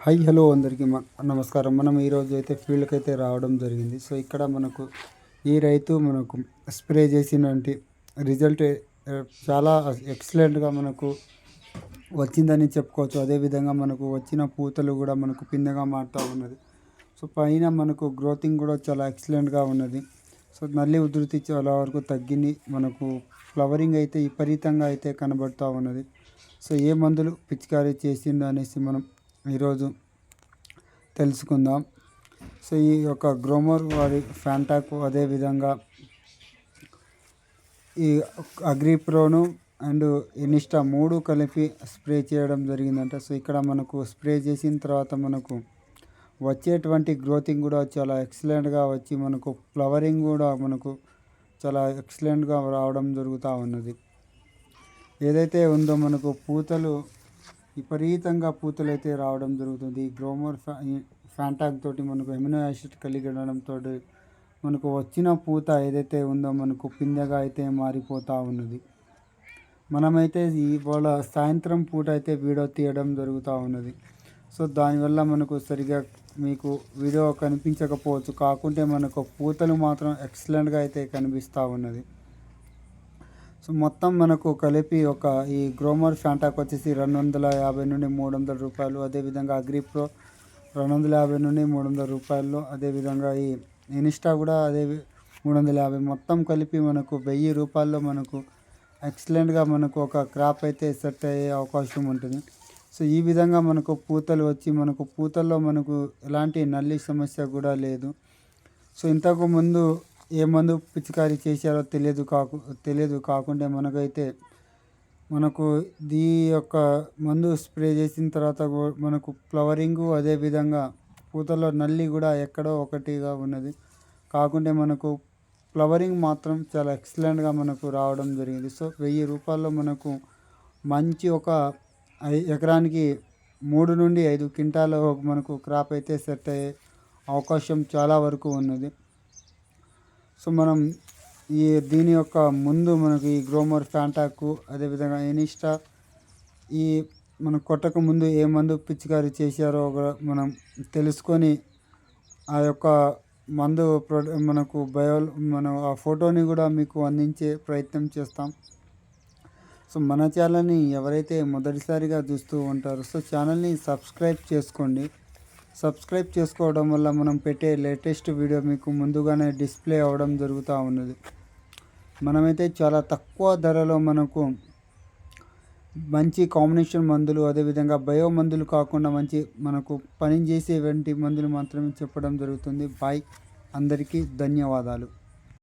Hi hello అందరికీ నమస్కారం. మనం ఈరోజు అయితే ఫీల్డ్కి అయితే రావడం జరిగింది. సో ఇక్కడ మనకు ఈ రైతు మనకు స్ప్రే చేసినటువంటి రిజల్ట్ చాలా ఎక్సలెంట్గా మనకు వచ్చిందని చెప్పుకోవచ్చు. అదేవిధంగా మనకు వచ్చిన పూతలు కూడా మనకు పిందెగా మారుతూ ఉన్నది. సో పైన మనకు గ్రోతింగ్ కూడా చాలా ఎక్సలెంట్గా ఉన్నది. సో నల్లి ఉధృతి చాలా వరకు తగ్గింది. మనకు ఫ్లవరింగ్ అయితే విపరీతంగా అయితే కనబడుతూ ఉన్నది. సో ఏ మందులు పిచికారీ చేసిండు అనేసి మనం ఈరోజు తెలుసుకుందాం. సో ఈ యొక్క గ్రోమర్ వారి ఫ్యాంటాకు, అదేవిధంగా ఈ అగ్రిప్రోను అండ్ ఇనిస్టా 3 కలిపి స్ప్రే చేయడం జరిగిందంట. సో ఇక్కడ మనకు స్ప్రే చేసిన తర్వాత మనకు వచ్చేటువంటి గ్రోతింగ్ కూడా చాలా ఎక్సలెంట్గా వచ్చి మనకు ఫ్లవరింగ్ కూడా మనకు చాలా ఎక్సలెంట్గా రావడం జరుగుతూ ఉన్నది. ఏదైతే ఉందో మనకు పూతలు విపరీతంగా పూతలు అయితే రావడం జరుగుతుంది. గ్రోమర్ ఫ్యాంటాక్ తోటి మనకు ఎమినో యాసిడ్ కలిగి ఉండడంతో మనకు వచ్చిన పూత ఏదైతే ఉందో మనకు పిందెగా అయితే మారిపోతూ ఉన్నది. మనమైతే ఇవాళ సాయంత్రం పూట అయితే వీడియో తీయడం జరుగుతూ ఉన్నది. సో దానివల్ల మనకు సరిగా మీకు వీడియో కనిపించకపోవచ్చు, కాకుంటే మనకు పూతలు మాత్రం ఎక్సలెంట్గా అయితే కనిపిస్తూ ఉన్నది. సో మొత్తం మనకు కలిపి ఈ గ్రోమర్ ఫ్యాంటాక్ వచ్చేసి 250 నుండి 300 రూపాయలు. అదేవిధంగా అగ్రిప్రో 250 నుండి 300 రూపాయలు. అదేవిధంగా ఈ ఇనిస్టా కూడా అదే 350. మొత్తం కలిపి మనకు 1000 రూపాయల్లో మనకు ఎక్సలెంట్గా మనకు ఒక క్రాప్ అయితే సెట్ అయ్యే అవకాశం ఉంటుంది. సో ఈ విధంగా మనకు పూతలు వచ్చి మనకు పూతల్లో మనకు ఎలాంటి నల్లి సమస్య కూడా లేదు. సో ఇంతకు ముందు ఏ మందు పిచికారీ చేశారో తెలియదు కాకుంటే మనకు ఈ యొక్క మందు స్ప్రే చేసిన తర్వాత మనకు ఫ్లవరింగు, అదేవిధంగా పూతలో నల్లి కూడా ఎక్కడో ఒకటిగా ఉన్నది. కాకుంటే మనకు ఫ్లవరింగ్ మాత్రం చాలా ఎక్సలెంట్గా మనకు రావడం జరిగింది. సో 1000 రూపాయల్లో మనకు మంచి ఎకరానికి 3 నుండి 5 క్వింటాల మనకు క్రాప్ అయితే సెట్ అయ్యే అవకాశం చాలా వరకు ఉన్నది. సో మనం దీని యొక్క ముందు మనకు ఈ గ్రోమర్ ఫ్యాంటాకు, అదేవిధంగా ఇనిస్టా మనం కొట్టక ముందు ఏ మందు పిచికారీ చేశారో మనం తెలుసుకొని ఆ యొక్క మందు మనకు మనం ఆ ఫోటోని కూడా మీకు అందించే ప్రయత్నం చేస్తాం. సో మన ఛానల్ని ఎవరైతే మొదటిసారిగా చూస్తూ ఉంటారో సో ఛానల్ని సబ్స్క్రైబ్ చేసుకోండి. సబ్స్క్రైబ్ చేసుకోవడం వల్ల మనం పెట్టే లేటెస్ట్ వీడియో మీకు ముందుగానే డిస్ప్లే అవ్వడం జరుగుతూ ఉన్నది. మనమైతే చాలా తక్కువ ధరలో మనకు మంచి కాంబినేషన్ మందులు, అదేవిధంగా బయో మందులు కాకుండా మంచి మనకు పని చేసేటువంటి మందులు మాత్రమే చెప్పడం జరుగుతుంది. బాయ్, అందరికీ ధన్యవాదాలు.